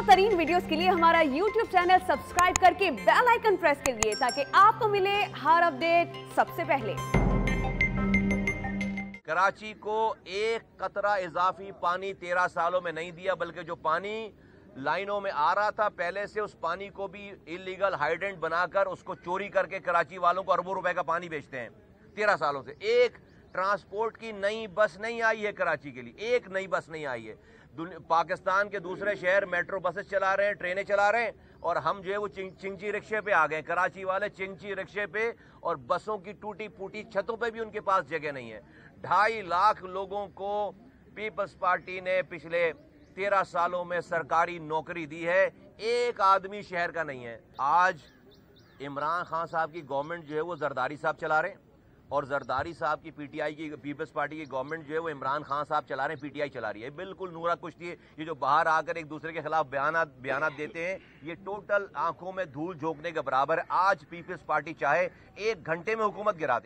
तरीन वीडियोस के लिए हमारा YouTube चैनल सब्सक्राइब करके बेल आइकन प्रेस करिए ताकि आपको मिले हर अपडेट सबसे पहले। कराची को एक कतरा इजाफी पानी 13 सालों में नहीं दिया, बल्कि जो पानी लाइनों में आ रहा था पहले से, उस पानी को भी इलीगल हाइडेंट बनाकर उसको चोरी करके कराची वालों को अरबों रुपए का पानी बेचते हैं 13 सालों से। एक ट्रांसपोर्ट की नई बस नहीं आई है कराची के लिए, एक नई बस नहीं आई है। पाकिस्तान के दूसरे शहर मेट्रो बसेस चला रहे हैं, ट्रेनें चला रहे हैं, और हम जो है वो चिंची रिक्शे पे आ गए। कराची वाले चिंची रिक्शे पे और बसों की टूटी फूटी छतों पे भी उनके पास जगह नहीं है। 2.5 लाख लोगों को पीपल्स पार्टी ने पिछले 13 सालों में सरकारी नौकरी दी है, एक आदमी शहर का नहीं है। आज इमरान खान साहब की गवर्नमेंट जो है वो जरदारी साहब चला रहे हैं, और जरदारी साहब की पीटीआई की, पीपल्स पार्टी की गवर्नमेंट जो है वो इमरान खान साहब चला रहे हैं, पीटीआई चला रही है। बिल्कुल नूरा कुश्ती, ये जो बाहर आकर एक दूसरे के खिलाफ बयानात देते हैं, ये टोटल आंखों में धूल झोंकने के बराबर है। आज पीपल्स पार्टी चाहे 1 घंटे में हुकूमत गिरा दे।